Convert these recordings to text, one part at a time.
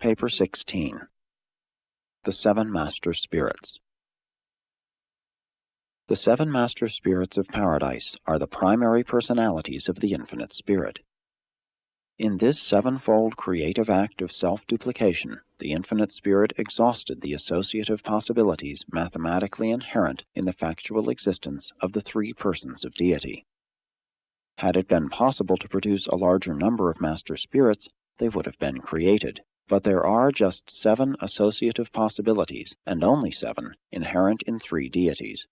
Paper 16. The Seven Master Spirits. The seven Master Spirits of Paradise are the primary personalities of the Infinite Spirit. In this sevenfold creative act of self-duplication, the Infinite Spirit exhausted the associative possibilities mathematically inherent in the factual existence of the three persons of deity. Had it been possible to produce a larger number of Master Spirits, they would have been created. But there are just 7 associative possibilities, and only 7, inherent in 3 deities.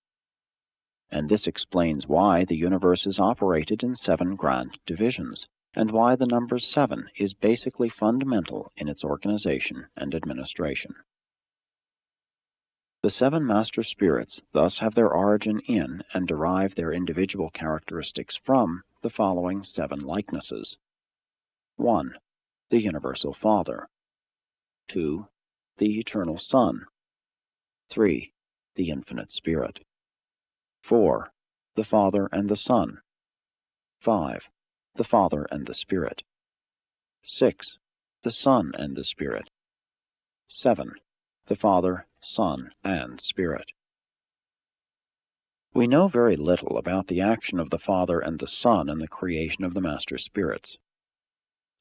And this explains why the universe is operated in 7 grand divisions, and why the number 7 is basically fundamental in its organization and administration. The 7 Master Spirits thus have their origin in and derive their individual characteristics from the following 7 likenesses. 1. The Universal Father. 2. The Eternal Son. 3. The Infinite Spirit. 4. The Father and the Son. 5. The Father and the Spirit. 6. The Son and the Spirit. 7. The Father, Son, and Spirit. We know very little about the action of the Father and the Son in the creation of the Master Spirits.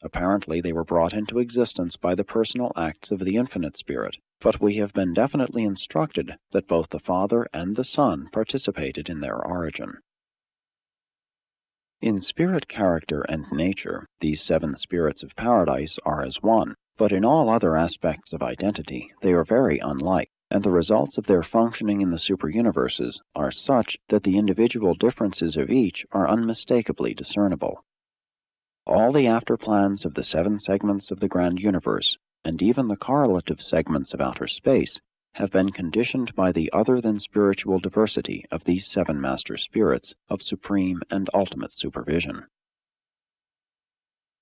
Apparently they were brought into existence by the personal acts of the Infinite Spirit, but we have been definitely instructed that both the Father and the Son participated in their origin. In spirit character and nature, these 7 spirits of paradise are as one, but in all other aspects of identity they are very unlike, and the results of their functioning in the superuniverses are such that the individual differences of each are unmistakably discernible. All the after-plans of the 7 segments of the grand universe, and even the correlative segments of outer space, have been conditioned by the other-than-spiritual diversity of these 7 Master Spirits of supreme and ultimate supervision.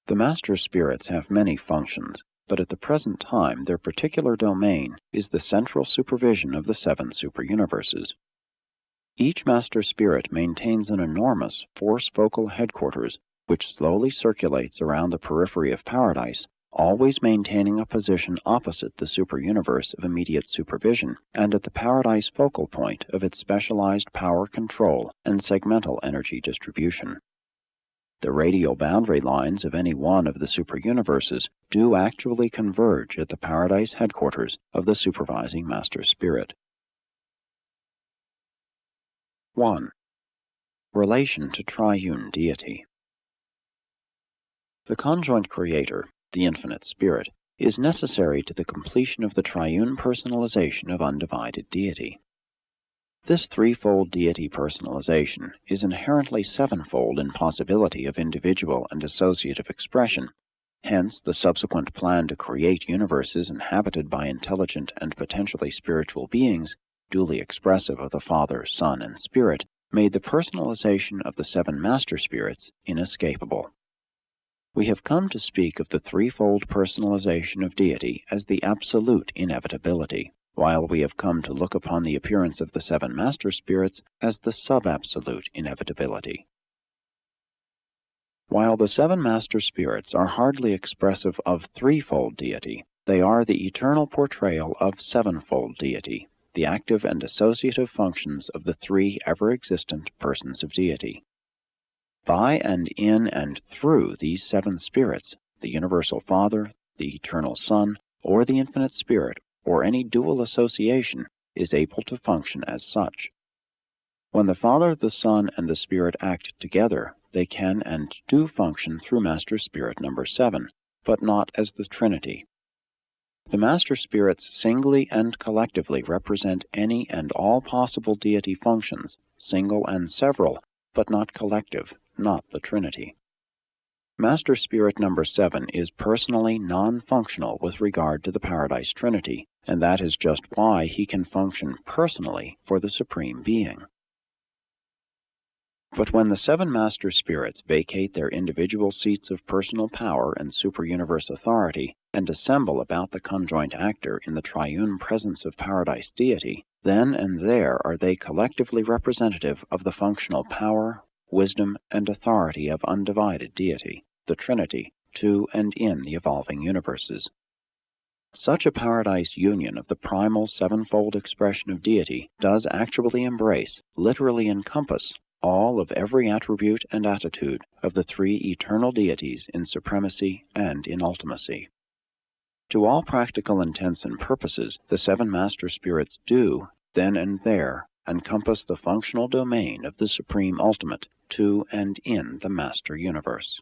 The Master Spirits have many functions, but at the present time their particular domain is the central supervision of the 7 superuniverses. Each Master Spirit maintains an enormous force-focal headquarters which slowly circulates around the periphery of paradise, always maintaining a position opposite the superuniverse of immediate supervision and at the paradise focal point of its specialized power control and segmental energy distribution. The radial boundary lines of any one of the superuniverses do actually converge at the paradise headquarters of the supervising Master Spirit. 1. Relation to triune deity. The conjoint creator, the Infinite Spirit, is necessary to the completion of the triune personalization of undivided deity. This threefold deity personalization is inherently sevenfold in possibility of individual and associative expression. Hence, the subsequent plan to create universes inhabited by intelligent and potentially spiritual beings, duly expressive of the Father, Son, and Spirit, made the personalization of the 7 Master Spirits inescapable. We have come to speak of the threefold personalization of deity as the absolute inevitability, while we have come to look upon the appearance of the 7 Master Spirits as the sub-absolute inevitability. While the 7 Master Spirits are hardly expressive of threefold deity, they are the eternal portrayal of sevenfold deity, the active and associative functions of the 3 ever-existent persons of deity. By and in and through these 7 spirits, the Universal Father, the Eternal Son, or the Infinite Spirit, or any dual association, is able to function as such. When the Father, the Son, and the Spirit act together, they can and do function through Master Spirit number 7, but not as the Trinity. The Master Spirits singly and collectively represent any and all possible deity functions, single and several, but not collective, not the Trinity. Master Spirit number 7 is personally non-functional with regard to the Paradise Trinity, and that is just why he can function personally for the Supreme Being. But when the 7 Master Spirits vacate their individual seats of personal power and superuniverse authority, and assemble about the conjoint actor in the triune presence of Paradise Deity, then and there are they collectively representative of the functional power, wisdom, and authority of undivided deity, the Trinity, to and in the evolving universes. Such a paradise union of the primal sevenfold expression of deity does actually embrace, literally encompass, all of every attribute and attitude of the three eternal deities in supremacy and in ultimacy. To all practical intents and purposes, the seven master spirits do, then and there, encompass the functional domain of the Supreme Ultimate to and in the Master Universe.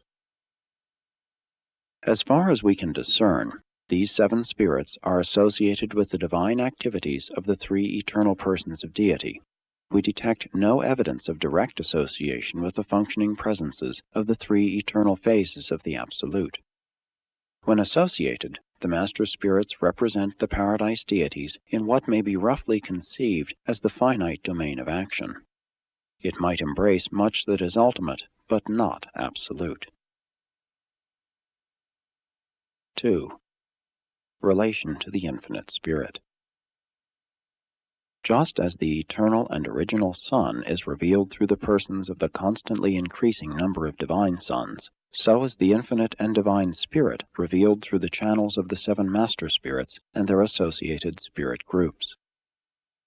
As far as we can discern, these seven spirits are associated with the divine activities of the three eternal persons of deity. We detect no evidence of direct association with the functioning presences of the three eternal phases of the Absolute. When associated, the Master Spirits represent the Paradise deities in what may be roughly conceived as the finite domain of action. It might embrace much that is ultimate, but not absolute. 2. Relation to the Infinite Spirit. Just as the eternal and original Sun is revealed through the persons of the constantly increasing number of divine sons, so is the infinite and divine Spirit revealed through the channels of the seven Master Spirits and their associated spirit groups.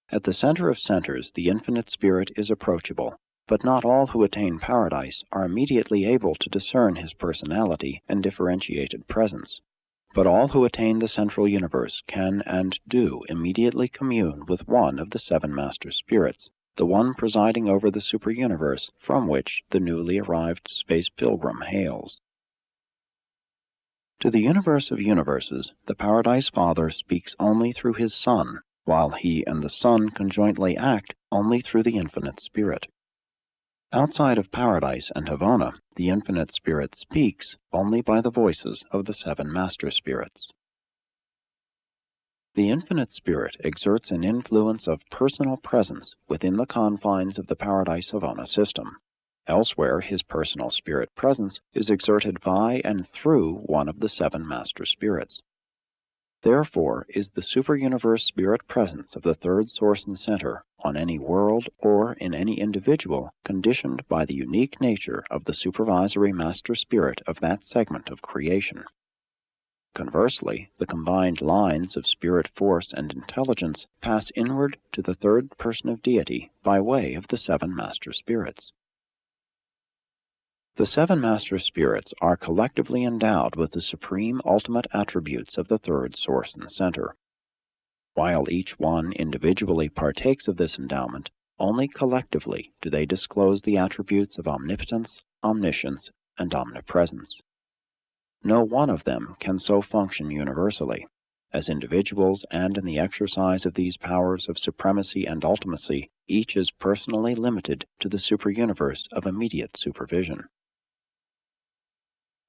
At the center of centers, the Infinite Spirit is approachable, but not all who attain paradise are immediately able to discern his personality and differentiated presence. But all who attain the central universe can and do immediately commune with one of the seven Master Spirits, the one presiding over the super-universe from which the newly arrived space pilgrim hails. To the universe of universes, the Paradise Father speaks only through his Son, while he and the Son conjointly act only through the Infinite Spirit. Outside of Paradise and Havana, the Infinite Spirit speaks only by the voices of the seven Master Spirits. The Infinite Spirit exerts an influence of personal presence within the confines of the Paradise Havana system. Elsewhere, his personal spirit presence is exerted by and through one of the seven Master Spirits. Therefore is the super-universe spirit presence of the third source and center on any world or in any individual conditioned by the unique nature of the supervisory Master Spirit of that segment of creation. Conversely, the combined lines of spirit force and intelligence pass inward to the third person of deity by way of the seven Master Spirits. The seven Master Spirits are collectively endowed with the supreme ultimate attributes of the third source and center. While each one individually partakes of this endowment, only collectively do they disclose the attributes of omnipotence, omniscience, and omnipresence. No one of them can so function universally. As individuals and in the exercise of these powers of supremacy and ultimacy, each is personally limited to the super-universe of immediate supervision.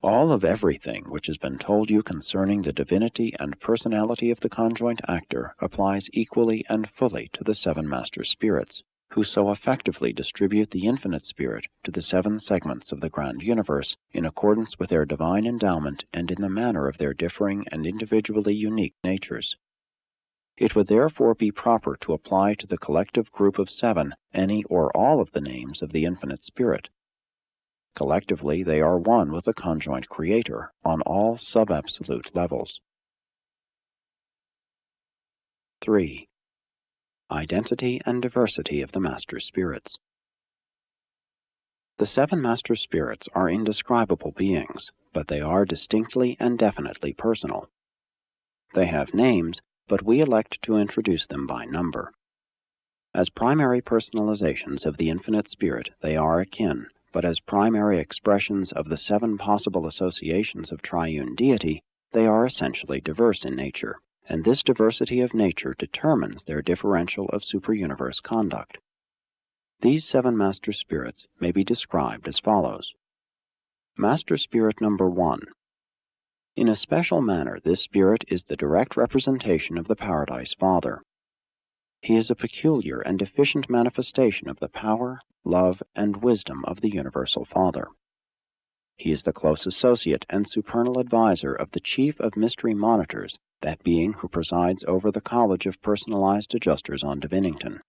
All of everything which has been told you concerning the divinity and personality of the conjoint actor applies equally and fully to the seven Master Spirits, who so effectively distribute the Infinite Spirit to the seven segments of the grand universe in accordance with their divine endowment and in the manner of their differing and individually unique natures. It would therefore be proper to apply to the collective group of seven any or all of the names of the Infinite Spirit. Collectively, they are one with the conjoint Creator on all sub-absolute levels. 3. Identity and diversity of the Master Spirits. The seven Master Spirits are indescribable beings, but they are distinctly and definitely personal. They have names, but we elect to introduce them by number. As primary personalizations of the Infinite Spirit, they are akin, but as primary expressions of the seven possible associations of triune deity, they are essentially diverse in nature, and this diversity of nature determines their differential of super-universe conduct. These seven Master Spirits may be described as follows. Master Spirit number 1. In a special manner, this spirit is the direct representation of the Paradise Father. He is a peculiar and efficient manifestation of the power, love, and wisdom of the Universal Father. He is the close associate and supernal advisor of the Chief of Mystery Monitors, that being who presides over the College of Personalized Adjusters on Divinington.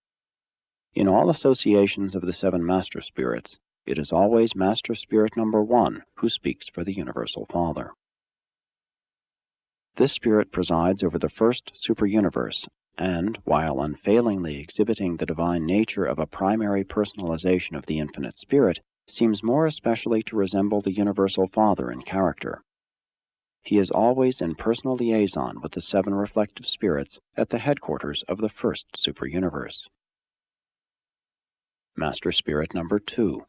In all associations of the seven Master Spirits, it is always Master Spirit number 1 who speaks for the Universal Father. This spirit presides over the first superuniverse, and, while unfailingly exhibiting the divine nature of a primary personalization of the infinite spirit, seems more especially to resemble the universal Father in character. He is always in personal liaison with the seven reflective spirits at the headquarters of the first superuniverse. Master Spirit number 2.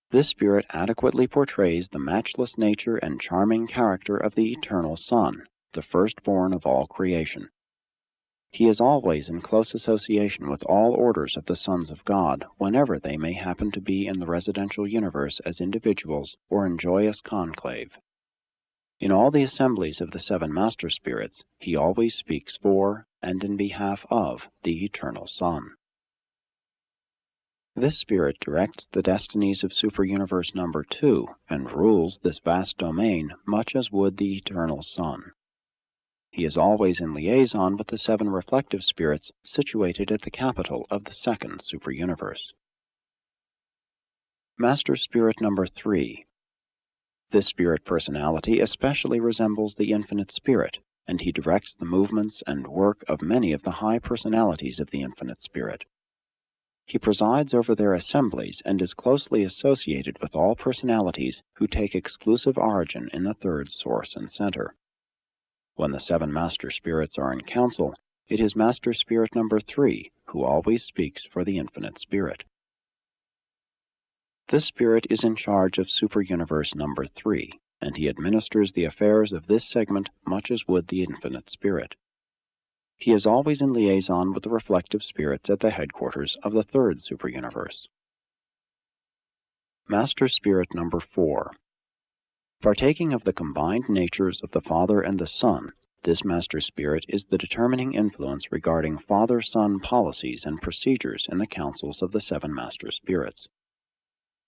This spirit adequately portrays the matchless nature and charming character of the eternal Son, the firstborn of all creation. He is always in close association with all orders of the sons of God, whenever they may happen to be in the residential universe as individuals or in joyous conclave. In all the assemblies of the seven Master Spirits, he always speaks for and in behalf of the Eternal Son. This spirit directs the destinies of Superuniverse number 2 and rules this vast domain much as would the Eternal Son. He is always in liaison with the seven reflective spirits situated at the capital of the second superuniverse. Master Spirit number 3. This spirit personality especially resembles the Infinite Spirit, and he directs the movements and work of many of the high personalities of the Infinite Spirit. He presides over their assemblies and is closely associated with all personalities who take exclusive origin in the third source and center. When the seven Master Spirits are in council, it is Master Spirit number 3 who always speaks for the Infinite Spirit. This spirit is in charge of Superuniverse number 3, and he administers the affairs of this segment much as would the Infinite Spirit. He is always in liaison with the reflective spirits at the headquarters of the third superuniverse. Master Spirit number 4. Partaking of the combined natures of the Father and the Son, this Master Spirit is the determining influence regarding Father-Son policies and procedures in the councils of the seven Master Spirits.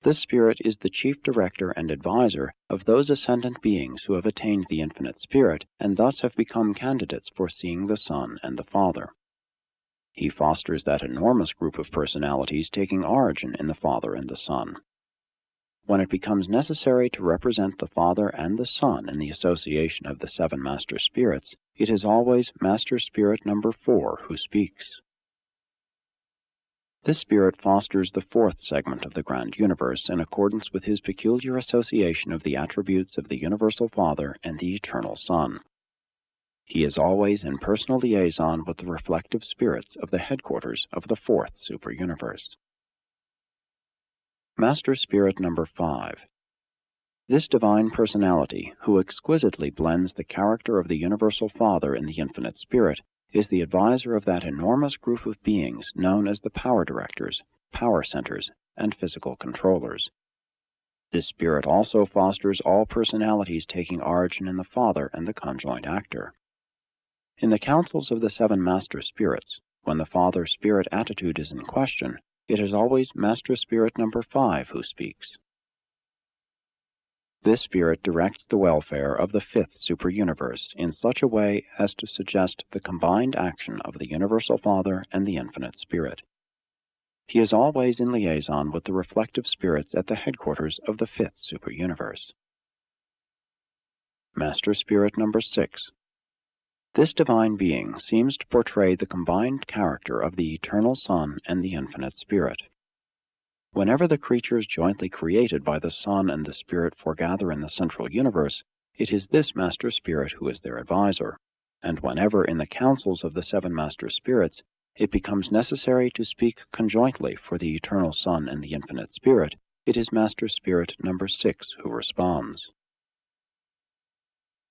This spirit is the chief director and advisor of those ascendant beings who have attained the Infinite Spirit and thus have become candidates for seeing the Son and the Father. He fosters that enormous group of personalities taking origin in the Father and the Son. When it becomes necessary to represent the Father and the Son in the association of the seven Master Spirits, it is always Master Spirit number 4 who speaks. This spirit fosters the fourth segment of the grand universe in accordance with his peculiar association of the attributes of the Universal Father and the Eternal Son. He is always in personal liaison with the reflective spirits of the headquarters of the fourth superuniverse. Master Spirit number 5. This divine personality, who exquisitely blends the character of the Universal Father and the Infinite Spirit, is the advisor of that enormous group of beings known as the power directors, power centers, and physical controllers. This spirit also fosters all personalities taking origin in the Father and the conjoint actor. In the councils of the seven Master Spirits, when the Father Spirit attitude is in question, it is always Master Spirit number 5 who speaks. This spirit directs the welfare of the fifth superuniverse in such a way as to suggest the combined action of the Universal Father and the Infinite Spirit. He is always in liaison with the reflective spirits at the headquarters of the fifth superuniverse. Master Spirit number 6. This divine being seems to portray the combined character of the Eternal Son and the Infinite Spirit. Whenever the creatures jointly created by the Son and the Spirit foregather in the central universe, it is this Master Spirit who is their advisor, and whenever in the councils of the seven Master Spirits it becomes necessary to speak conjointly for the Eternal Son and the Infinite Spirit, it is Master Spirit number 6 who responds.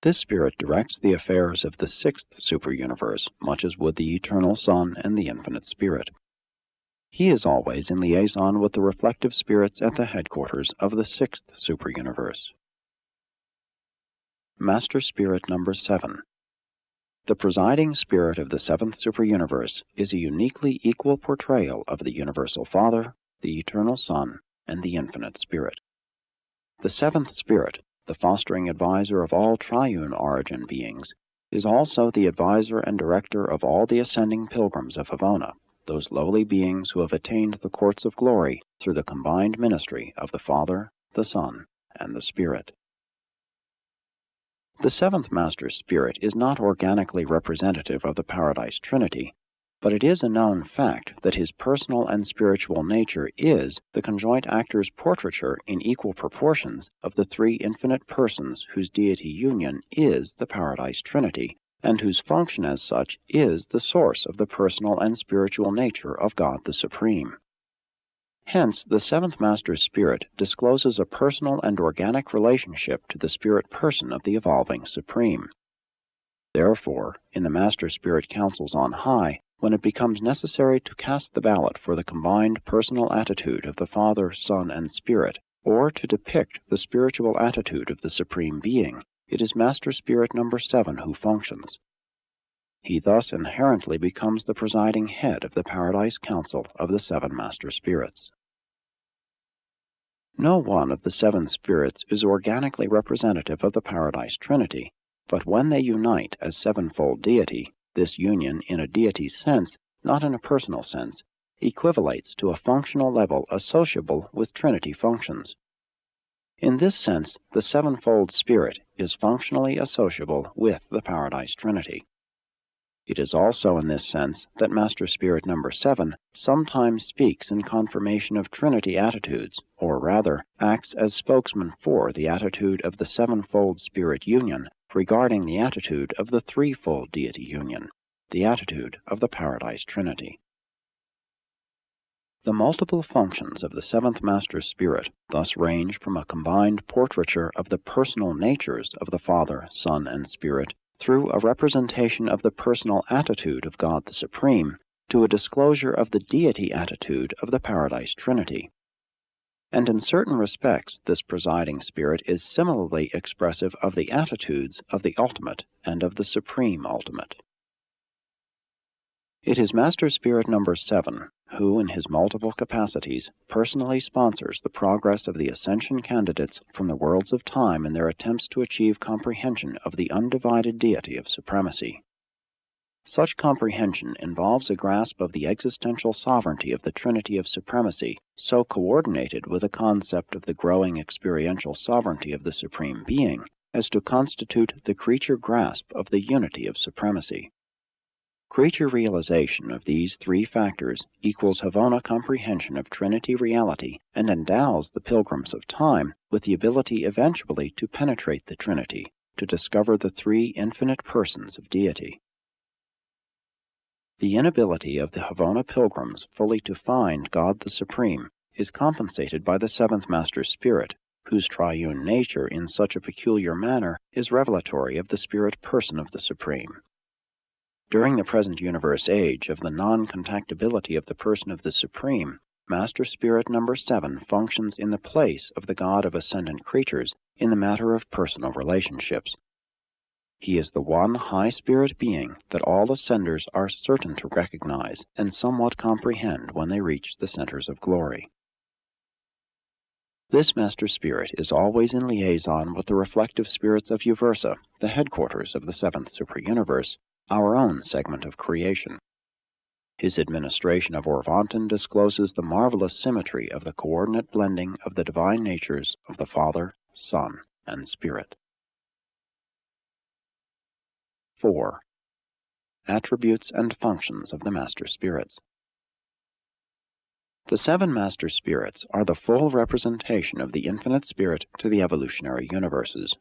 This spirit directs the affairs of the sixth superuniverse, much as would the Eternal Son and the Infinite Spirit. He is always in liaison with the reflective spirits at the headquarters of the sixth superuniverse. Master Spirit number 7. The presiding spirit of the seventh superuniverse is a uniquely equal portrayal of the Universal Father, the Eternal Son, and the Infinite Spirit. The seventh spirit, the fostering advisor of all triune origin beings, is also the advisor and director of all the ascending pilgrims of Havona, those lowly beings who have attained the courts of glory through the combined ministry of the Father, the Son, and the Spirit. The seventh Master Spirit is not organically representative of the Paradise Trinity, but it is a known fact that his personal and spiritual nature is the conjoint actor's portraiture in equal proportions of the three infinite persons whose deity union is the Paradise Trinity, and whose function as such is the source of the personal and spiritual nature of God the Supreme. Hence, the seventh Master Spirit discloses a personal and organic relationship to the spirit person of the evolving Supreme. Therefore, in the Master Spirit Councils on high, when it becomes necessary to cast the ballot for the combined personal attitude of the Father, Son, and Spirit, or to depict the spiritual attitude of the Supreme Being, it is Master Spirit number 7 who functions. He thus inherently becomes the presiding head of the Paradise Council of the seven Master Spirits. No one of the seven spirits is organically representative of the Paradise Trinity, but when they unite as sevenfold deity, this union in a deity sense, not in a personal sense, equivalates to a functional level associable with Trinity functions. In this sense, the sevenfold spirit is functionally associable with the Paradise Trinity. It is also in this sense that Master Spirit number 7 sometimes speaks in confirmation of Trinity attitudes, or rather, acts as spokesman for the attitude of the sevenfold spirit union regarding the attitude of the threefold deity union, the attitude of the Paradise Trinity. The multiple functions of the seventh Master Spirit thus range from a combined portraiture of the personal natures of the Father, Son, and Spirit, through a representation of the personal attitude of God the Supreme, to a disclosure of the deity attitude of the Paradise Trinity. And in certain respects, this presiding spirit is similarly expressive of the attitudes of the ultimate and of the supreme ultimate. It is Master Spirit number 7 who, in his multiple capacities, personally sponsors the progress of the ascension candidates from the worlds of time in their attempts to achieve comprehension of the undivided deity of supremacy. Such comprehension involves a grasp of the existential sovereignty of the Trinity of Supremacy, so coordinated with a concept of the growing experiential sovereignty of the Supreme Being, as to constitute the creature grasp of the unity of supremacy. Creature realization of these three factors equals Havana comprehension of Trinity reality and endows the pilgrims of time with the ability eventually to penetrate the Trinity, to discover the three infinite persons of deity. The inability of the Havana pilgrims fully to find God the Supreme is compensated by the seventh Master Spirit, whose triune nature in such a peculiar manner is revelatory of the spirit person of the Supreme. During the present universe age of the non-contactability of the person of the Supreme, Master Spirit number 7 functions in the place of the God of ascendant creatures in the matter of personal relationships. He is the one high spirit being that all ascenders are certain to recognize and somewhat comprehend when they reach the centers of glory. This Master Spirit is always in liaison with the reflective spirits of Uversa, the headquarters of the seventh superuniverse, our own segment of creation. His administration of Orvanton discloses the marvelous symmetry of the coordinate blending of the divine natures of the Father, Son, and Spirit. 4. Attributes and functions of the Master Spirits. The seven Master Spirits are the full representation of the infinite spirit to the evolutionary universes.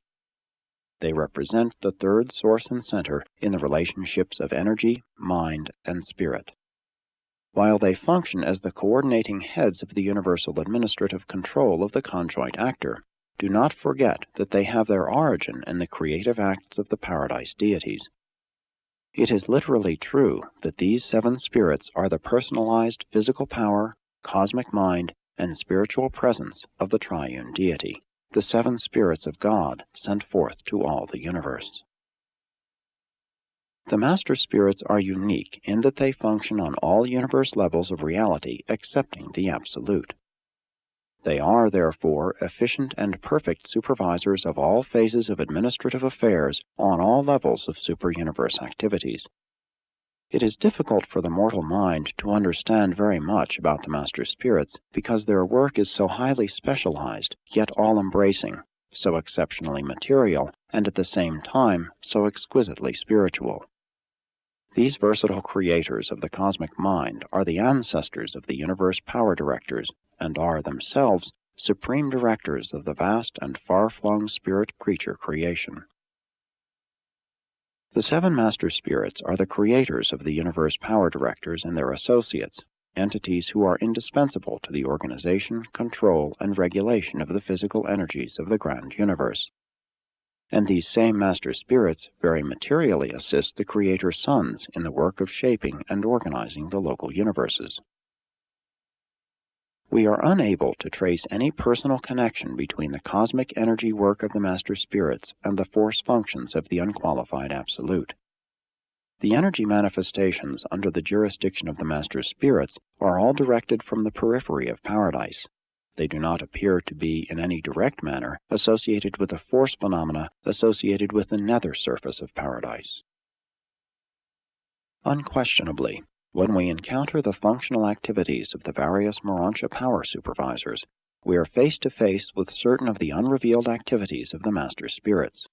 They represent the third source and center in the relationships of energy, mind, and spirit. While they function as the coordinating heads of the universal administrative control of the conjoint actor, do not forget that they have their origin in the creative acts of the Paradise deities. It is literally true that these seven spirits are the personalized physical power, cosmic mind, and spiritual presence of the triune deity, the seven spirits of God sent forth to all the universe. The Master Spirits are unique in that they function on all universe levels of reality excepting the Absolute. They are, therefore, efficient and perfect supervisors of all phases of administrative affairs on all levels of superuniverse activities. It is difficult for the mortal mind to understand very much about the Master Spirits because their work is so highly specialized, yet all-embracing, so exceptionally material, and at the same time so exquisitely spiritual. These versatile creators of the cosmic mind are the ancestors of the universe power directors, and are themselves supreme directors of the vast and far-flung spirit creature creation. The seven master spirits are the creators of the universe power directors and their associates, entities who are indispensable to the organization, control, and regulation of the physical energies of the grand universe. And these same master spirits very materially assist the creator sons in the work of shaping and organizing the local universes. We are unable to trace any personal connection between the cosmic energy work of the master spirits and the force functions of the unqualified absolute. The energy manifestations under the jurisdiction of the master spirits are all directed from the periphery of paradise. They do not appear to be in any direct manner associated with the force phenomena associated with the nether surface of paradise. Unquestionably, when we encounter the functional activities of the various Urantia power supervisors, we are face to face with certain of the unrevealed activities of the master spirits.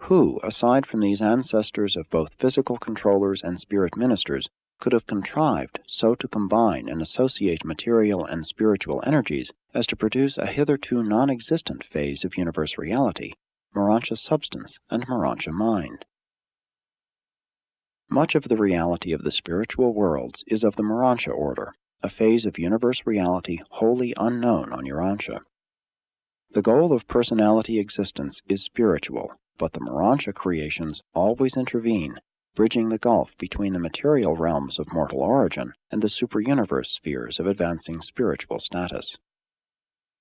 Who, aside from these ancestors of both physical controllers and spirit ministers, could have contrived so to combine and associate material and spiritual energies as to produce a hitherto non-existent phase of universe reality, Urantia substance and Urantia mind? Much of the reality of the spiritual worlds is of the Urantia order, a phase of universe reality wholly unknown on Urantia. The goal of personality existence is spiritual, but the Urantia creations always intervene, bridging the gulf between the material realms of mortal origin and the super-universe spheres of advancing spiritual status.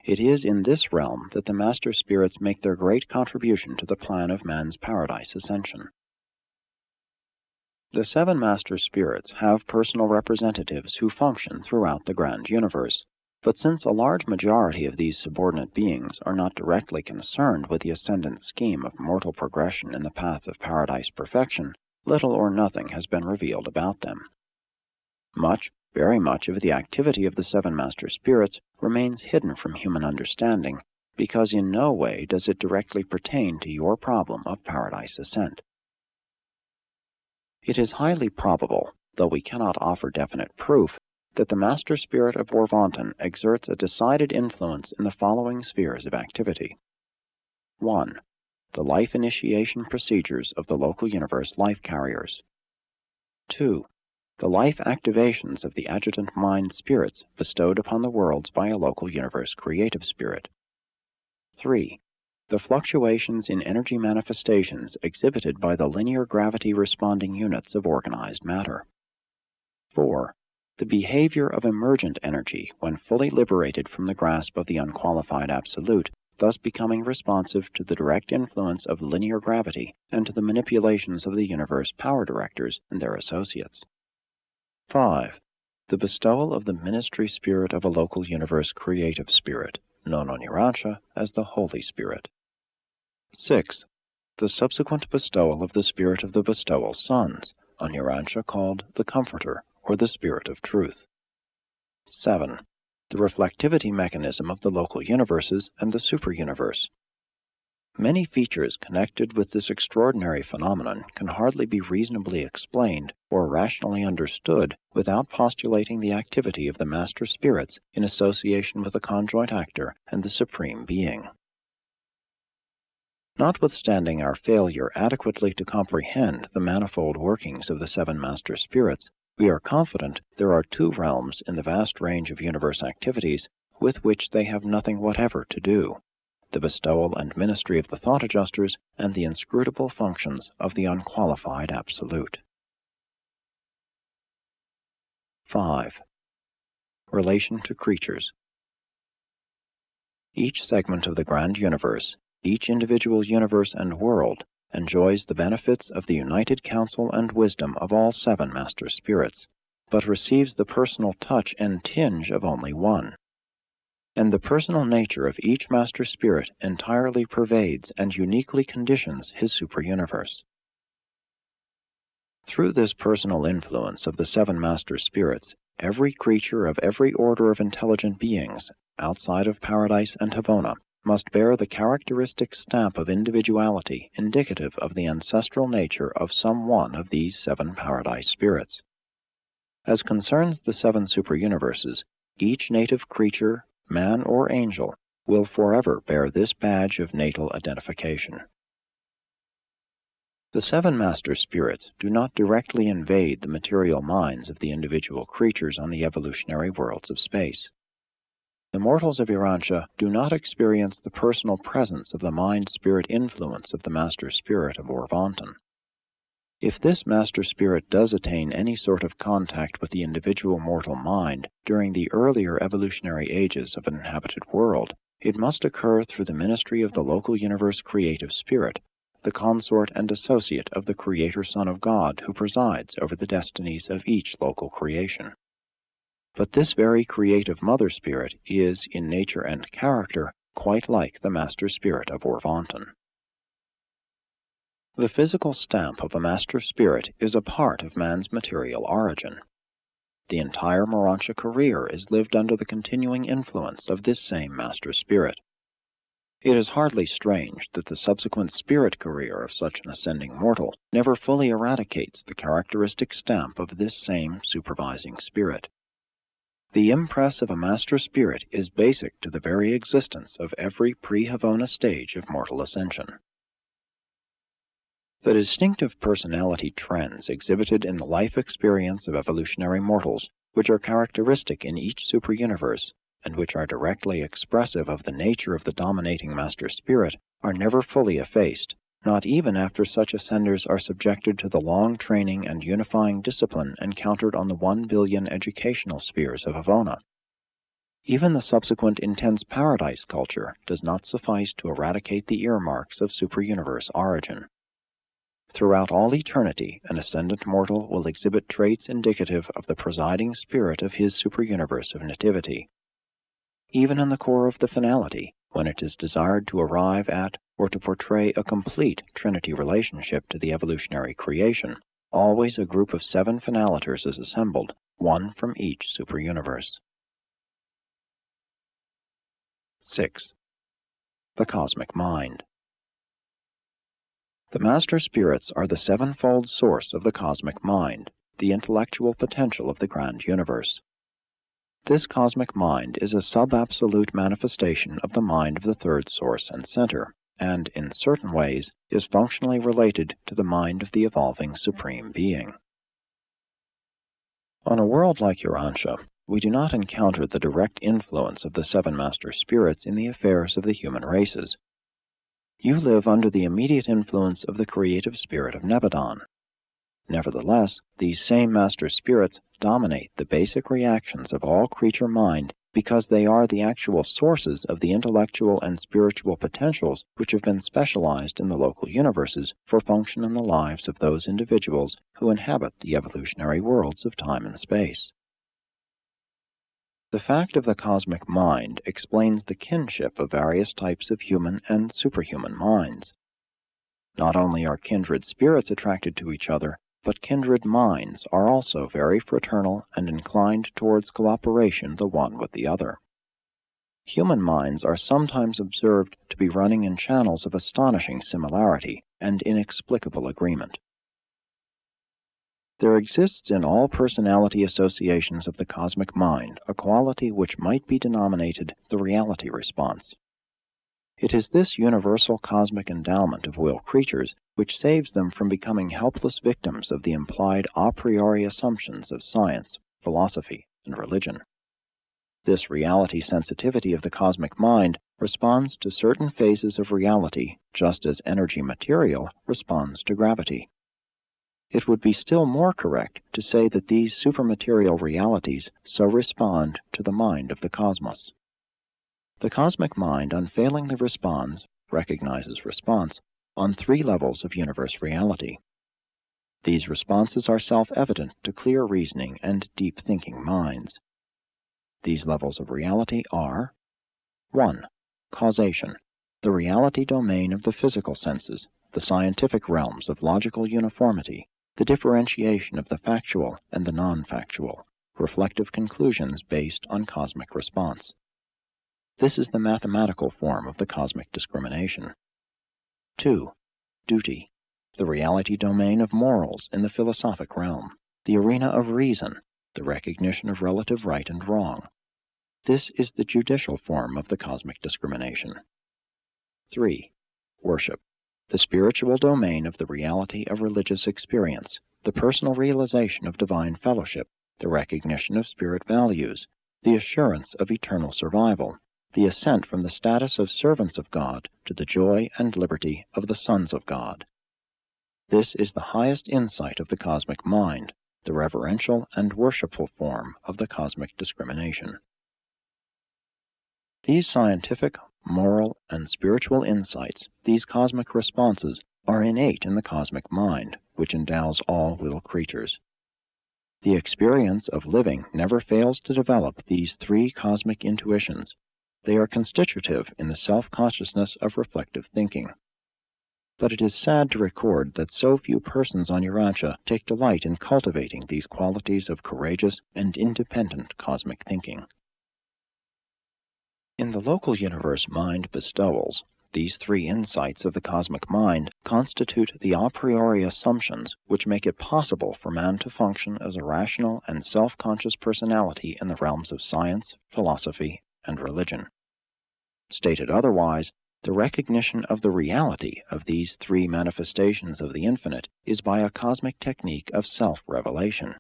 It is in this realm that the master spirits make their great contribution to the plan of man's paradise ascension. The seven master spirits have personal representatives who function throughout the grand universe, but since a large majority of these subordinate beings are not directly concerned with the ascendant scheme of mortal progression in the path of paradise perfection, little or nothing has been revealed about them. Much, very much of the activity of the seven master spirits remains hidden from human understanding, because in no way does it directly pertain to your problem of paradise ascent. It is highly probable, though we cannot offer definite proof, that the master spirit of Orvonton exerts a decided influence in the following spheres of activity. 1. The life initiation procedures of the local universe life carriers. 2. The life activations of the adjutant mind spirits bestowed upon the worlds by a local universe creative spirit. 3. The fluctuations in energy manifestations exhibited by the linear gravity responding units of organized matter. 4. The behavior of emergent energy when fully liberated from the grasp of the unqualified absolute, thus becoming responsive to the direct influence of linear gravity and to the manipulations of the universe power directors and their associates. 5. The bestowal of the ministry spirit of a local universe creative spirit, known on Urantia as the Holy Spirit. 6. The subsequent bestowal of the spirit of the bestowal sons, on Urantia called the Comforter, or the Spirit of Truth. 7. The reflectivity mechanism of the local universes and the super-universe. Many features connected with this extraordinary phenomenon can hardly be reasonably explained or rationally understood without postulating the activity of the master spirits in association with the conjoint actor and the Supreme Being. Notwithstanding our failure adequately to comprehend the manifold workings of the seven master spirits, we are confident there are two realms in the vast range of universe activities with which they have nothing whatever to do: the bestowal and ministry of the thought adjusters and the inscrutable functions of the unqualified absolute. 5. Relation to creatures. Each segment of the grand universe, each individual universe and world, enjoys the benefits of the united counsel and wisdom of all seven master spirits, but receives the personal touch and tinge of only one. And the personal nature of each master spirit entirely pervades and uniquely conditions his super-universe. Through this personal influence of the seven master spirits, every creature of every order of intelligent beings, outside of Paradise and Havona, must bear the characteristic stamp of individuality indicative of the ancestral nature of some one of these 7 paradise spirits. As concerns the 7 superuniverses, each native creature, man or angel, will forever bear this badge of natal identification. The 7 master spirits do not directly invade the material minds of the individual creatures on the evolutionary worlds of space. The mortals of Urantia do not experience the personal presence of the mind-spirit influence of the master spirit of Orvanton. If this master spirit does attain any sort of contact with the individual mortal mind during the earlier evolutionary ages of an inhabited world, it must occur through the ministry of the local universe creative spirit, the consort and associate of the Creator Son of God who presides over the destinies of each local creation. But this very creative Mother Spirit is, in nature and character, quite like the Master Spirit of Orvanton. The physical stamp of a Master Spirit is a part of man's material origin. The entire Urantia career is lived under the continuing influence of this same Master Spirit. It is hardly strange that the subsequent spirit career of such an ascending mortal never fully eradicates the characteristic stamp of this same supervising spirit. The impress of a master spirit is basic to the very existence of every pre-Havona stage of mortal ascension. The distinctive personality trends exhibited in the life experience of evolutionary mortals, which are characteristic in each superuniverse, and which are directly expressive of the nature of the dominating master spirit, are never fully effaced, not even after such ascenders are subjected to the long training and unifying discipline encountered on the 1 billion educational spheres of Havona. Even the subsequent intense paradise culture does not suffice to eradicate the earmarks of superuniverse origin. Throughout all eternity, an ascendant mortal will exhibit traits indicative of the presiding spirit of his superuniverse of nativity. Even in the core of the finality, when it is desired to arrive at or to portray a complete Trinity relationship to the evolutionary creation, always a group of 7 finaliters is assembled, one from each superuniverse. 6. The Cosmic Mind. The Master Spirits are the 7-fold source of the cosmic mind, the intellectual potential of the grand universe. This cosmic mind is a sub-absolute manifestation of the mind of the third source and center, and, in certain ways, is functionally related to the mind of the evolving Supreme Being. On a world like Urantia, we do not encounter the direct influence of the 7 Master Spirits in the affairs of the human races. You live under the immediate influence of the creative spirit of Nebadon. Nevertheless, these same Master Spirits dominate the basic reactions of all creature mind because they are the actual sources of the intellectual and spiritual potentials which have been specialized in the local universes for function in the lives of those individuals who inhabit the evolutionary worlds of time and space. The fact of the cosmic mind explains the kinship of various types of human and superhuman minds. Not only are kindred spirits attracted to each other, but kindred minds are also very fraternal and inclined towards cooperation the one with the other. Human minds are sometimes observed to be running in channels of astonishing similarity and inexplicable agreement. There exists in all personality associations of the cosmic mind a quality which might be denominated the reality response. It is this universal cosmic endowment of will creatures which saves them from becoming helpless victims of the implied a priori assumptions of science, philosophy, and religion. This reality sensitivity of the cosmic mind responds to certain phases of reality, just as energy material responds to gravity. It would be still more correct to say that these supermaterial realities so respond to the mind of the cosmos. The cosmic mind unfailingly recognizes response, on 3 levels of universe reality. These responses are self-evident to clear reasoning and deep-thinking minds. These levels of reality are 1. Causation, the reality domain of the physical senses, the scientific realms of logical uniformity, the differentiation of the factual and the non-factual, reflective conclusions based on cosmic response. This is the mathematical form of the cosmic discrimination. 2. Duty, the reality domain of morals in the philosophic realm, the arena of reason, the recognition of relative right and wrong. This is the judicial form of the cosmic discrimination. 3. Worship, the spiritual domain of the reality of religious experience, the personal realization of divine fellowship, the recognition of spirit values, the assurance of eternal survival, the ascent from the status of servants of God to the joy and liberty of the sons of God. This is the highest insight of the cosmic mind, the reverential and worshipful form of the cosmic discrimination. These scientific, moral, and spiritual insights, these cosmic responses, are innate in the cosmic mind, which endows all will creatures. The experience of living never fails to develop these three cosmic intuitions. They are constitutive in the self-consciousness of reflective thinking. But it is sad to record that so few persons on Urantia take delight in cultivating these qualities of courageous and independent cosmic thinking. In the local universe mind bestowals, these three insights of the cosmic mind constitute the a priori assumptions which make it possible for man to function as a rational and self-conscious personality in the realms of science, philosophy, and religion. Stated otherwise, the recognition of the reality of these three manifestations of the infinite is by a cosmic technique of self-revelation.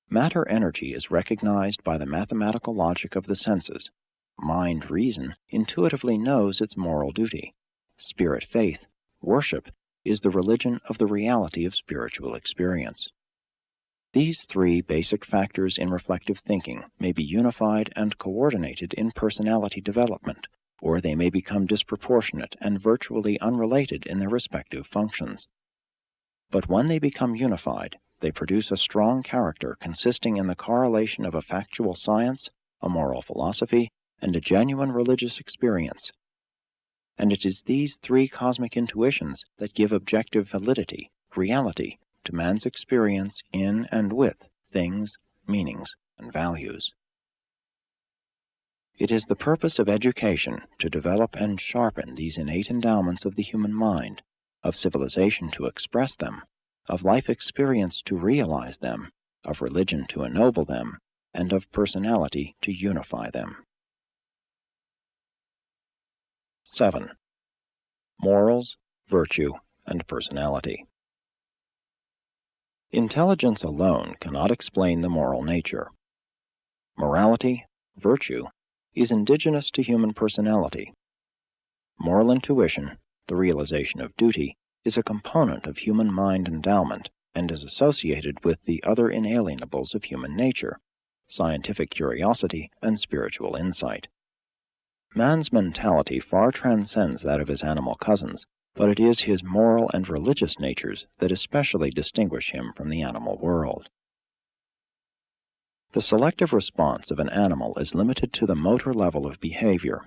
Matter energy is recognized by the mathematical logic of the senses. Mind reason intuitively knows its moral duty. Spirit faith, worship, is the religion of the reality of spiritual experience. These three basic factors in reflective thinking may be unified and coordinated in personality development, or they may become disproportionate and virtually unrelated in their respective functions. But when they become unified, they produce a strong character consisting in the correlation of a factual science, a moral philosophy, and a genuine religious experience. And it is these three cosmic intuitions that give objective validity, reality, to man's experience in and with things, meanings, and values. It is the purpose of education to develop and sharpen these innate endowments of the human mind, of civilization to express them, of life experience to realize them, of religion to ennoble them, and of personality to unify them. 7. Morals, virtue, and personality. Intelligence alone cannot explain the moral nature. Morality, virtue, is indigenous to human personality. Moral intuition, the realization of duty, is a component of human mind endowment and is associated with the other inalienables of human nature, scientific curiosity and spiritual insight. Man's mentality far transcends that of his animal cousins, but it is his moral and religious natures that especially distinguish him from the animal world. The selective response of an animal is limited to the motor level of behavior.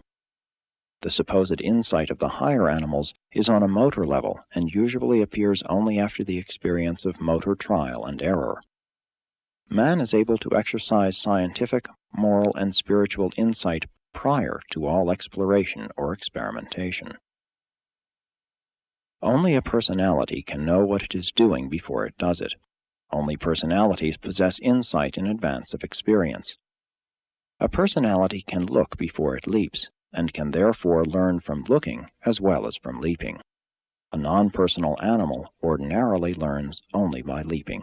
The supposed insight of the higher animals is on a motor level and usually appears only after the experience of motor trial and error. Man is able to exercise scientific, moral, and spiritual insight prior to all exploration or experimentation. Only a personality can know what it is doing before it does it. Only personalities possess insight in advance of experience. A personality can look before it leaps, and can therefore learn from looking as well as from leaping. A non-personal animal ordinarily learns only by leaping.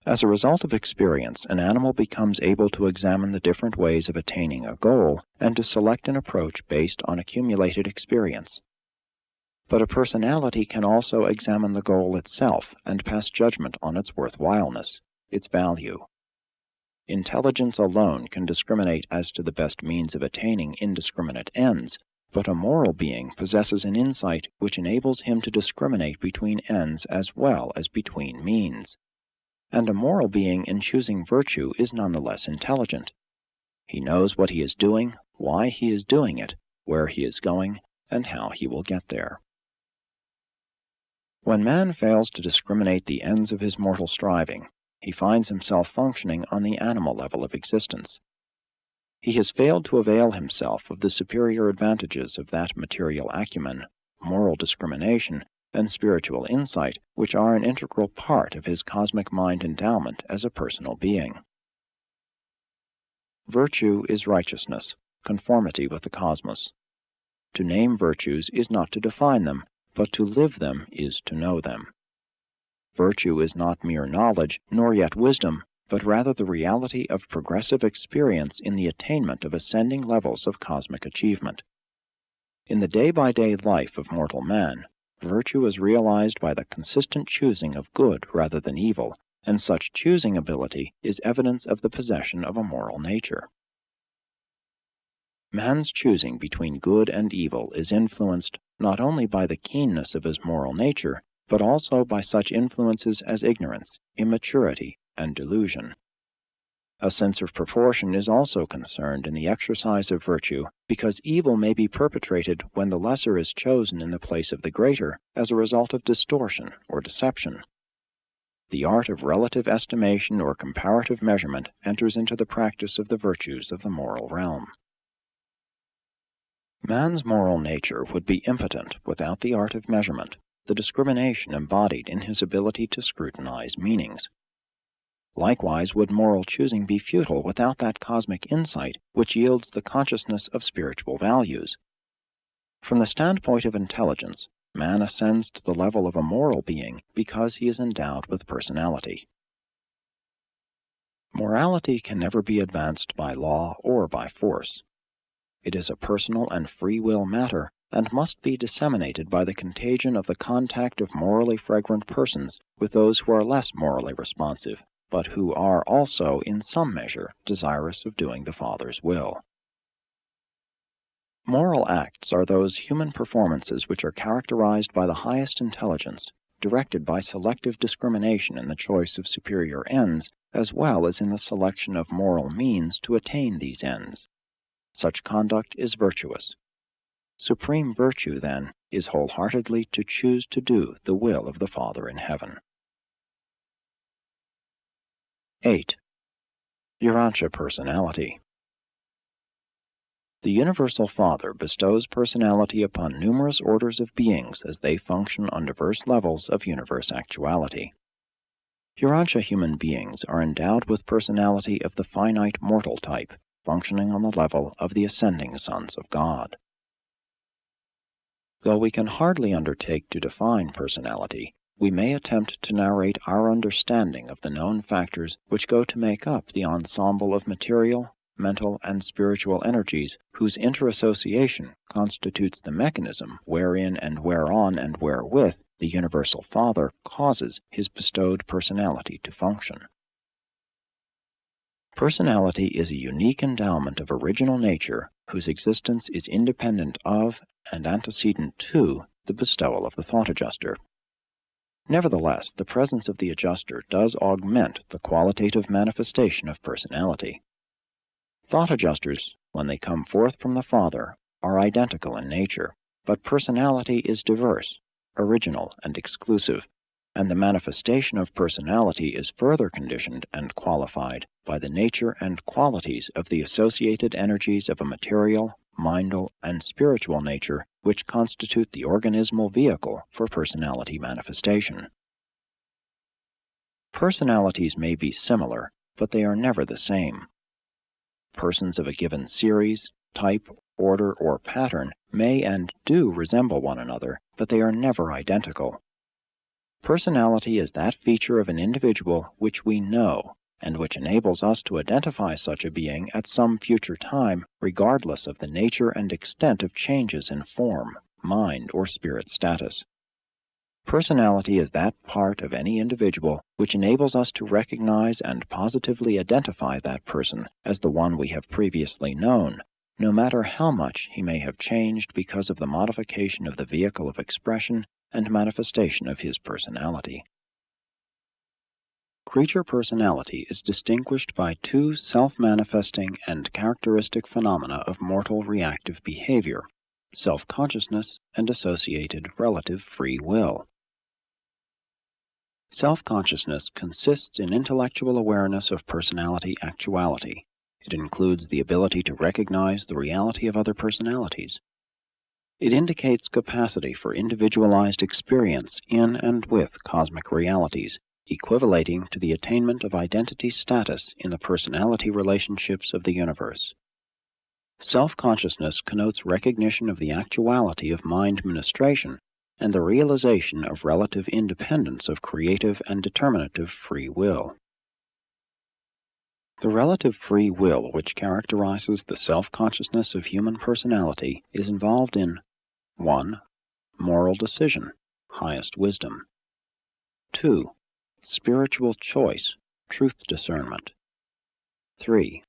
As a result of experience, an animal becomes able to examine the different ways of attaining a goal and to select an approach based on accumulated experience. But a personality can also examine the goal itself and pass judgment on its worthwhileness, its value. Intelligence alone can discriminate as to the best means of attaining indiscriminate ends, but a moral being possesses an insight which enables him to discriminate between ends as well as between means. And a moral being in choosing virtue is nonetheless intelligent. He knows what he is doing, why he is doing it, where he is going, and how he will get there. When man fails to discriminate the ends of his mortal striving, he finds himself functioning on the animal level of existence. He has failed to avail himself of the superior advantages of that material acumen, moral discrimination, and spiritual insight which are an integral part of his cosmic mind endowment as a personal being. Virtue is righteousness, conformity with the cosmos. To name virtues is not to define them, but to live them is to know them. Virtue is not mere knowledge, nor yet wisdom, but rather the reality of progressive experience in the attainment of ascending levels of cosmic achievement. In the day-by-day life of mortal man, virtue is realized by the consistent choosing of good rather than evil, and such choosing ability is evidence of the possession of a moral nature. Man's choosing between good and evil is influenced not only by the keenness of his moral nature, but also by such influences as ignorance, immaturity, and delusion. A sense of proportion is also concerned in the exercise of virtue, because evil may be perpetrated when the lesser is chosen in the place of the greater as a result of distortion or deception. The art of relative estimation or comparative measurement enters into the practice of the virtues of the moral realm. Man's moral nature would be impotent without the art of measurement, the discrimination embodied in his ability to scrutinize meanings. Likewise would moral choosing be futile without that cosmic insight which yields the consciousness of spiritual values. From the standpoint of intelligence, man ascends to the level of a moral being because he is endowed with personality. Morality can never be advanced by law or by force. It is a personal and free will matter, and must be disseminated by the contagion of the contact of morally fragrant persons with those who are less morally responsive, but who are also, in some measure, desirous of doing the Father's will. Moral acts are those human performances which are characterized by the highest intelligence, directed by selective discrimination in the choice of superior ends, as well as in the selection of moral means to attain these ends. Such conduct is virtuous. Supreme virtue, then, is wholeheartedly to choose to do the will of the Father in heaven. 8. Urantia personality. The Universal Father bestows personality upon numerous orders of beings as they function on diverse levels of universe actuality. Urantia human beings are endowed with personality of the finite mortal type, functioning on the level of the ascending sons of God. Though we can hardly undertake to define personality, we may attempt to narrate our understanding of the known factors which go to make up the ensemble of material, mental, and spiritual energies whose interassociation constitutes the mechanism wherein and whereon and wherewith the Universal Father causes his bestowed personality to function. Personality is a unique endowment of original nature whose existence is independent of and antecedent to the bestowal of the thought adjuster. Nevertheless, the presence of the adjuster does augment the qualitative manifestation of personality. Thought adjusters, when they come forth from the Father, are identical in nature, but personality is diverse, original, and exclusive, and the manifestation of personality is further conditioned and qualified by the nature and qualities of the associated energies of a material, mindal, and spiritual nature which constitute the organismal vehicle for personality manifestation. Personalities may be similar, but they are never the same. Persons of a given series, type, order, or pattern may and do resemble one another, but they are never identical. Personality is that feature of an individual which we know, and which enables us to identify such a being at some future time, regardless of the nature and extent of changes in form, mind, or spirit status. Personality is that part of any individual which enables us to recognize and positively identify that person as the one we have previously known, no matter how much he may have changed because of the modification of the vehicle of expression and manifestation of his personality. Creature personality is distinguished by two self-manifesting and characteristic phenomena of mortal reactive behavior: self-consciousness and associated relative free will. Self-consciousness consists in intellectual awareness of personality actuality, It includes the ability to recognize the reality of other personalities. It indicates capacity for individualized experience in and with cosmic realities, equivalating to the attainment of identity status in the personality relationships of the universe. Self-consciousness connotes recognition of the actuality of mind ministration and the realization of relative independence of creative and determinative free will. The relative free will which characterizes the self-consciousness of human personality is involved in 1. Moral decision, highest wisdom. 2. Spiritual choice, truth discernment. 3.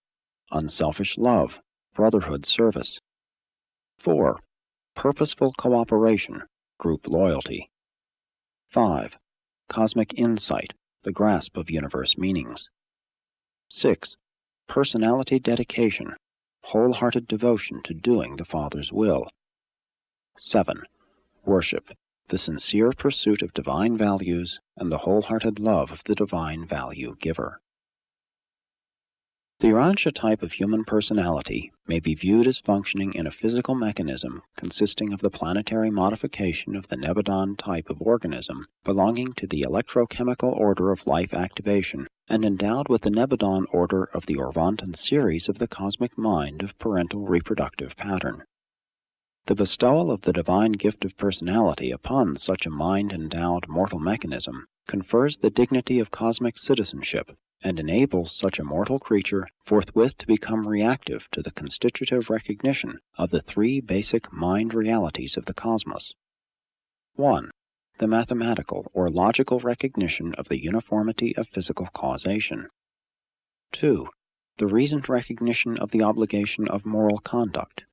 Unselfish love, brotherhood service. 4. Purposeful cooperation, group loyalty. 5. Cosmic insight, the grasp of universe meanings. 6. Personality dedication, wholehearted devotion to doing the Father's will. 7. Worship, the sincere pursuit of divine values and the wholehearted love of the divine value giver. The Urantia type of human personality may be viewed as functioning in a physical mechanism consisting of the planetary modification of the Nebadon type of organism belonging to the electrochemical order of life activation and endowed with the Nebadon order of the Orvantan series of the cosmic mind of parental reproductive pattern. The bestowal of the divine gift of personality upon such a mind-endowed mortal mechanism confers the dignity of cosmic citizenship and enables such a mortal creature forthwith to become reactive to the constitutive recognition of the three basic mind realities of the cosmos. 1. The mathematical or logical recognition of the uniformity of physical causation. 2. The reasoned recognition of the obligation of moral conduct.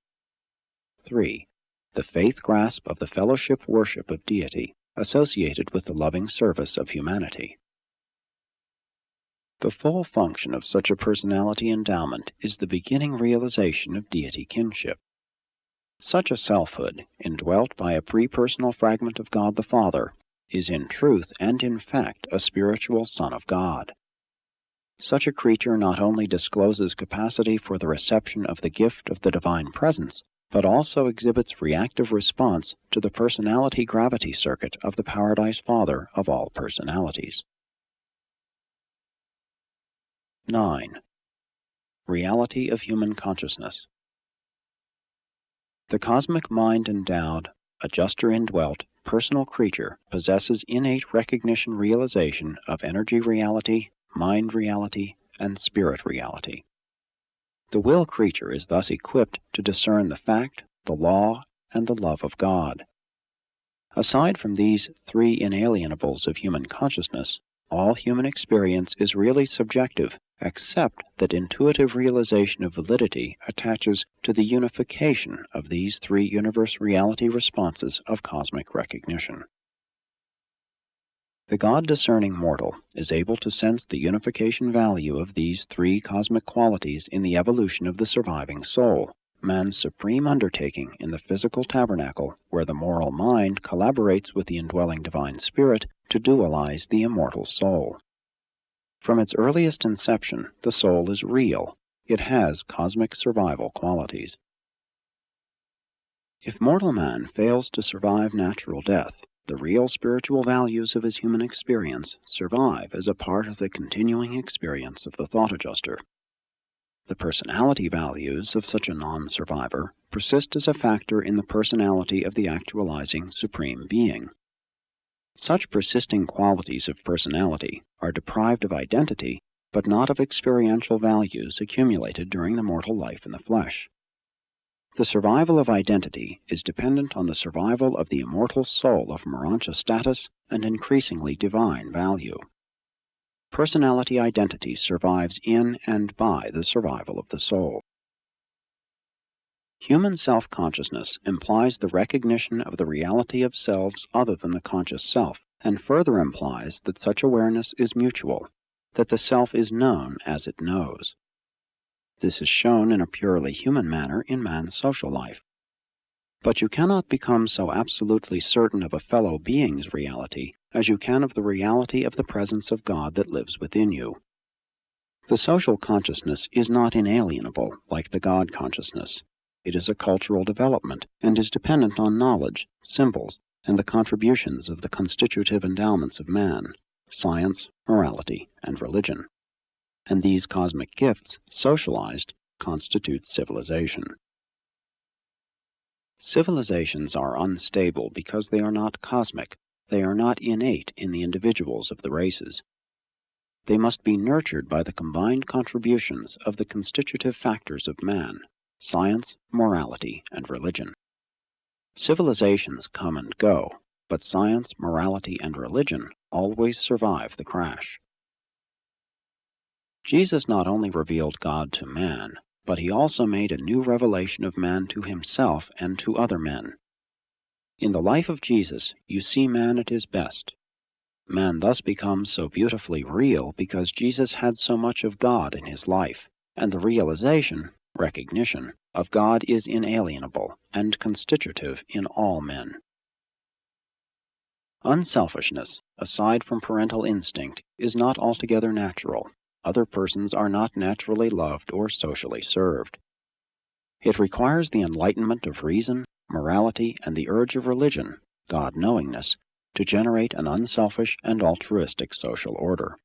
3. The faith grasp of the fellowship worship of deity associated with the loving service of humanity. The full function of such a personality endowment is the beginning realization of deity kinship. Such a selfhood, indwelt by a pre-personal fragment of God the Father, is in truth and in fact a spiritual Son of God. Such a creature not only discloses capacity for the reception of the gift of the divine presence, but also exhibits reactive response to the personality gravity circuit of the Paradise Father of all personalities. 9. Reality of human consciousness. The cosmic mind-endowed, adjuster-indwelt, personal creature possesses innate recognition realization of energy reality, mind reality, and spirit reality. The will creature is thus equipped to discern the fact, the law, and the love of God. Aside from these three inalienables of human consciousness, all human experience is really subjective, except that intuitive realization of validity attaches to the unification of these three universe reality responses of cosmic recognition. The God-discerning mortal is able to sense the unification value of these three cosmic qualities in the evolution of the surviving soul, man's supreme undertaking in the physical tabernacle where the moral mind collaborates with the indwelling divine spirit to dualize the immortal soul. From its earliest inception, the soul is real. It has cosmic survival qualities. If mortal man fails to survive natural death, the real spiritual values of his human experience survive as a part of the continuing experience of the thought adjuster. The personality values of such a non-survivor persist as a factor in the personality of the actualizing Supreme Being. Such persisting qualities of personality are deprived of identity, but not of experiential values accumulated during the mortal life in the flesh. The survival of identity is dependent on the survival of the immortal soul of Urantia status and increasingly divine value. Personality identity survives in and by the survival of the soul. Human self-consciousness implies the recognition of the reality of selves other than the conscious self, and further implies that such awareness is mutual, that the self is known as it knows. This is shown in a purely human manner in man's social life. But you cannot become so absolutely certain of a fellow being's reality as you can of the reality of the presence of God that lives within you. The social consciousness is not inalienable like the God consciousness. It is a cultural development and is dependent on knowledge, symbols, and the contributions of the constitutive endowments of man, science, morality, and religion. And these cosmic gifts, socialized, constitute civilization. Civilizations are unstable because they are not cosmic. They are not innate in the individuals of the races. They must be nurtured by the combined contributions of the constitutive factors of man, science, morality, and religion. Civilizations come and go, but science, morality, and religion always survive the crash. Jesus not only revealed God to man, but he also made a new revelation of man to himself and to other men. In the life of Jesus, you see man at his best. Man thus becomes so beautifully real because Jesus had so much of God in his life, and the realization, recognition, of God is inalienable and constitutive in all men. Unselfishness, aside from parental instinct, is not altogether natural. Other persons are not naturally loved or socially served. It requires the enlightenment of reason, morality, and the urge of religion, God-knowingness, to generate an unselfish and altruistic social order.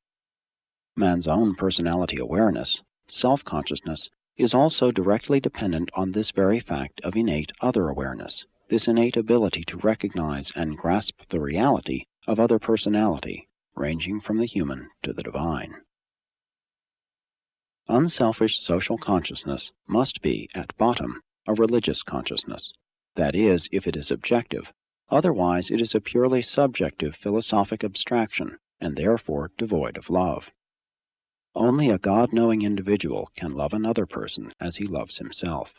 Man's own personality awareness, self-consciousness, is also directly dependent on this very fact of innate other awareness, this innate ability to recognize and grasp the reality of other personality, ranging from the human to the divine. Unselfish social consciousness must be, at bottom, a religious consciousness. That is, if it is objective. Otherwise, it is a purely subjective philosophic abstraction, and therefore devoid of love. Only a God-knowing individual can love another person as he loves himself.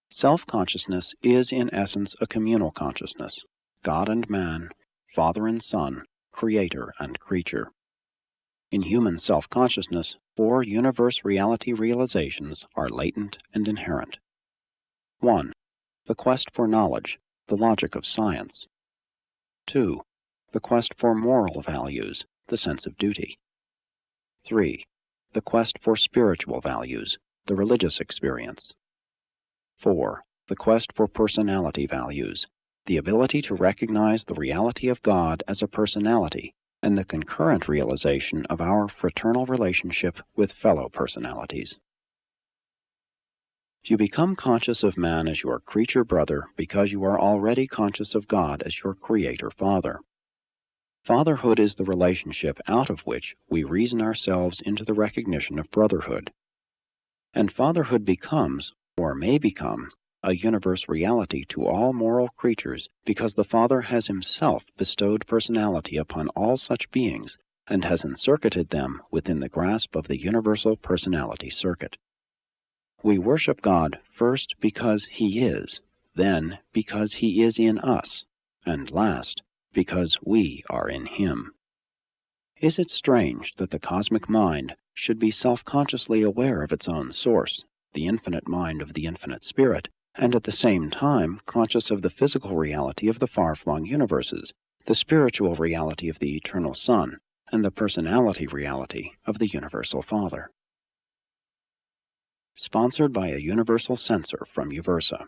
Self-consciousness is in essence a communal consciousness, God and man, Father and Son, Creator and creature. In human self-consciousness, 4 universe reality realizations are latent and inherent. 1. The quest for knowledge, the logic of science. 2. The quest for moral values, the sense of duty. 3. The quest for spiritual values, the religious experience. 4. The quest for personality values, the ability to recognize the reality of God as a personality, and the concurrent realization of our fraternal relationship with fellow personalities. You become conscious of man as your creature brother because you are already conscious of God as your Creator Father. Fatherhood is the relationship out of which we reason ourselves into the recognition of brotherhood. And fatherhood becomes, or may become, a universe reality to all moral creatures because the Father has himself bestowed personality upon all such beings and has encircuited them within the grasp of the universal personality circuit. We worship God first because he is, then because he is in us, and last because we are in him. Is it strange that the cosmic mind should be self-consciously aware of its own source, the infinite mind of the infinite spirit, and at the same time conscious of the physical reality of the far-flung universes, the spiritual reality of the eternal Son, and the personality reality of the universal Father? Sponsored by a universal censor from Uversa.